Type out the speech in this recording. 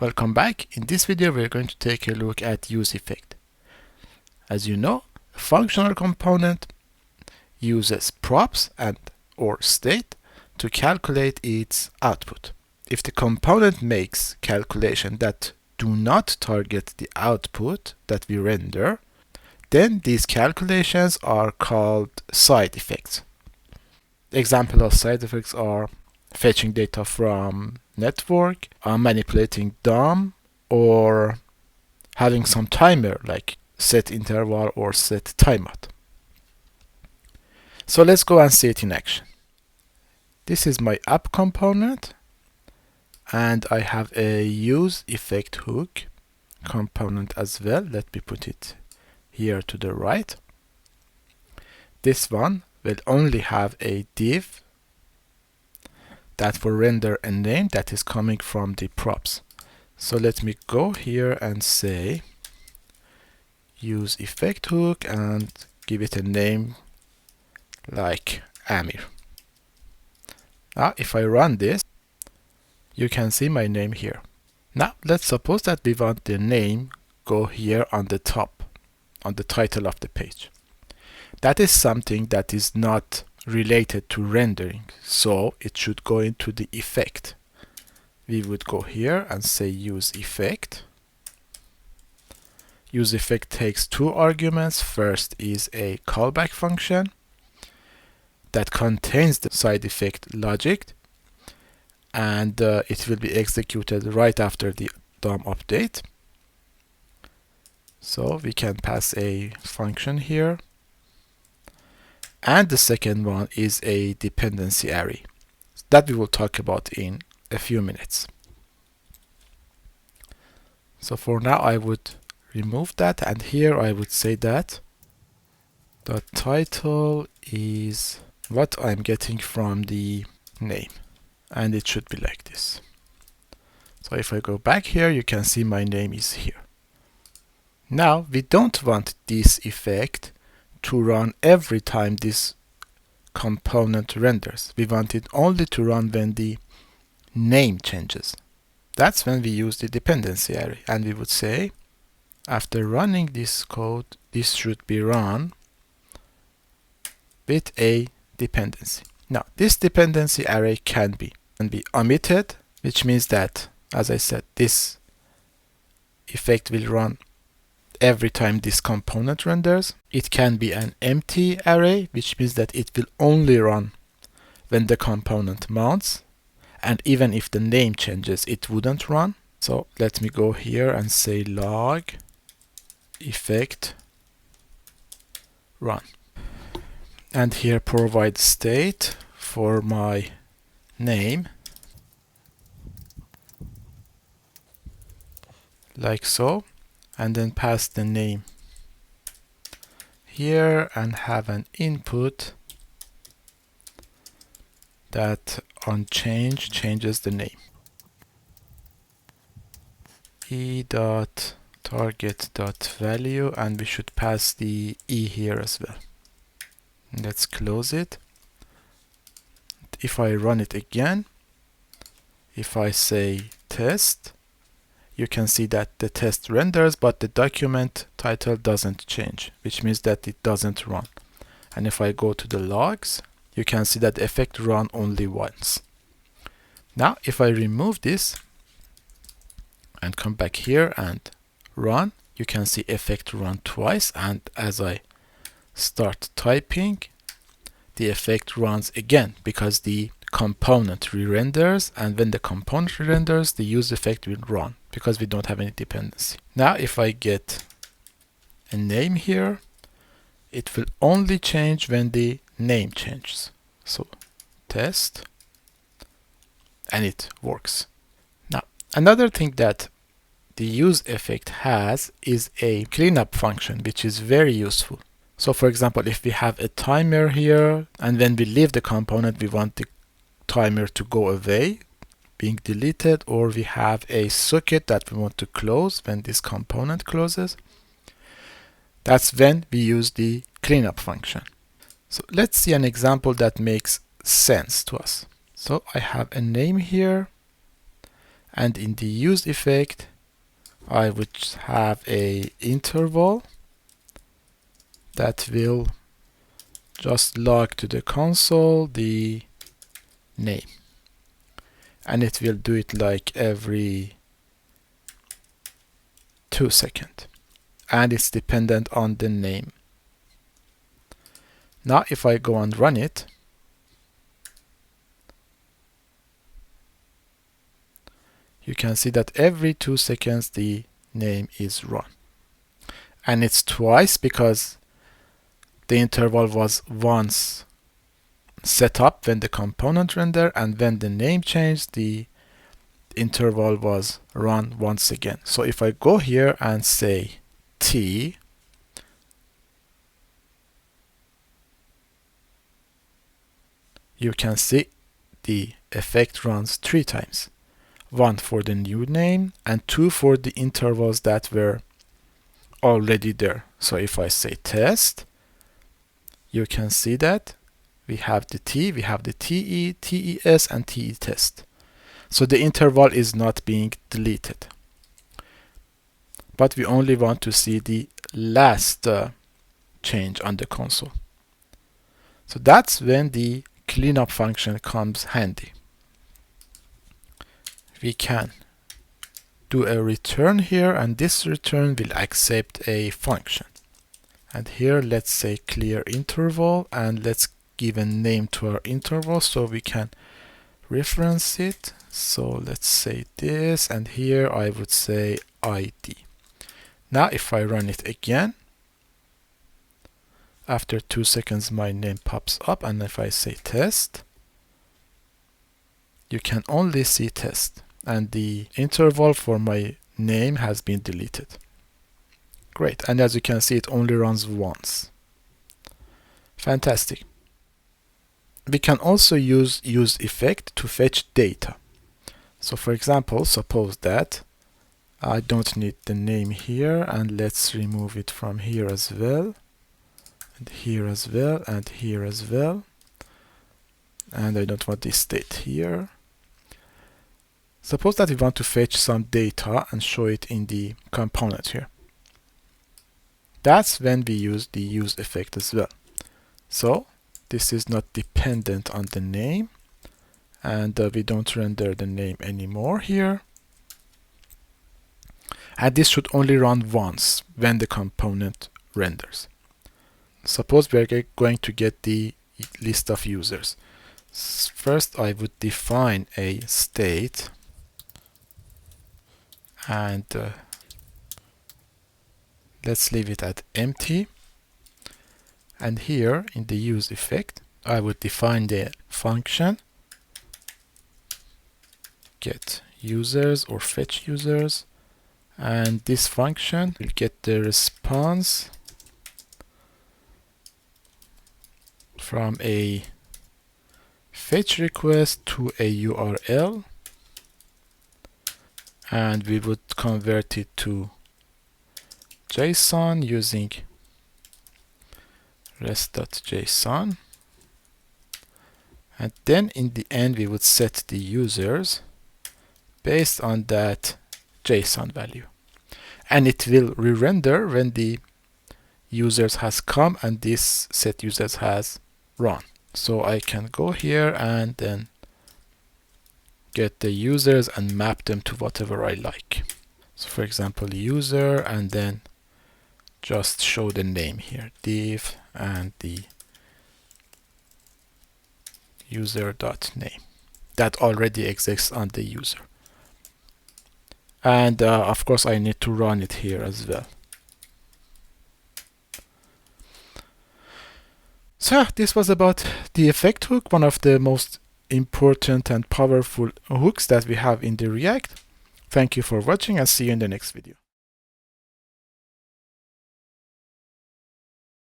Welcome back. In this video we're going to take a look at useEffect. As you know, a functional component uses props and or state to calculate its output. If the component makes calculations that do not target the output that we render, then these calculations are called side effects. Examples of side effects are fetching data from network, manipulating DOM, or having some timer like set interval or set timeout. So let's go and see it in action. This is my app component, and I have a useEffect hook component as well. Let me put it here to the right. This one will only have a div that will render a name that is coming from the props. So let me go here and say useEffect hook and give it a name like Amir. Now if I run this, you can see my name here. Now let's suppose that we want the name go here on the top, on the title of the page. That is something that is not related to rendering, so it should go into the effect. We would go here and say useEffect. useEffect takes two arguments. First is a callback function that contains the side effect logic, and it will be executed right after the DOM update. So we can pass a function here. And the second one is a dependency array that we will talk about in a few minutes. So for now I would remove that, and here I would say that the title is what I'm getting from the name, and it should be like this. So if I go back here, you can see my name is here. Now we don't want this effect to run every time this component renders. We want it only to run when the name changes. That's when we use the dependency array, and we would say after running this code, this should be run with a dependency. Now this dependency array can be omitted, which means that, as I said, this effect will run every time this component renders. It can be an empty array, which means that it will only run when the component mounts, and even if the name changes, it wouldn't run. So let me go here and say log effect run, and here provide state for my name like so, and then pass the name here and have an input that on change changes the name. e.target.value, and we should pass the e here as well. Let's close it. If I run it again, if I say test, you can see that the test renders, but the document title doesn't change, which means that it doesn't run. And if I go to the logs, you can see that the effect run only once. Now if I remove this and come back here and run, you can see effect run twice, and as I start typing, the effect runs again because the component re-renders, and when the component re-renders, the useEffect will run because we don't have any dependency. Now if I get a name here, it will only change when the name changes. So test, and it works. Now another thing that the useEffect has is a cleanup function, which is very useful. So for example, if we have a timer here, and when we leave the component we want the timer to go away, being deleted, or we have a socket that we want to close when this component closes, that's when we use the cleanup function. So let's see an example that makes sense to us. So I have a name here, And in the use effect, I would have a interval that will just log to the console the name. And it will do it like every 2 seconds. And it's dependent on the name. Now if I go and run it, you can see that every 2 seconds the name is run. And it's twice because the interval was once set up when the component render, and when the name changed, the interval was run once again. So if I go here and say T, you can see the effect runs 3 times. 1 for the new name and 2 for the intervals that were already there. So if I say test, you can see that we have the T, we have the TE, TES, and TE test. So the interval is not being deleted. But we only want to see the last change on the console. So that's when the cleanup function comes handy. We can do a return here, and this return will accept a function. And here let's say clear interval, and let's give a name to our interval so we can reference it. So let's say this, and here I would say ID. Now if I run it again, after 2 seconds my name pops up, and if I say test, you can only see test, and the interval for my name has been deleted. Great, and as you can see, it only runs once. Fantastic. We can also use useEffect to fetch data. So for example, suppose that I don't need the name here, and let's remove it from here as well, and here as well, and here as well, and I don't want this state here. Suppose that we want to fetch some data and show it in the component here. That's when we use the useEffect as well. So this is not dependent on the name, and we don't render the name anymore here. And this should only run once when the component renders. Suppose we are going to get the list of users. First I would define a state, and let's leave it at empty. And here in the useEffect, I would define the function get users or fetch users, and this function will get the response from a fetch request to a URL, and we would convert it to JSON using rest.json, and then in the end we would set the users based on that JSON value, and it will re-render when the users has come and this set users has run. So I can go here and then get the users and map them to whatever I like. So for example, user, and then just show the name here, div, and the user.name that already exists on the user. And of course I need to run it here as well. So this was about the effect hook, one of the most important and powerful hooks that we have in the React. Thank you for watching, and see you in the next video.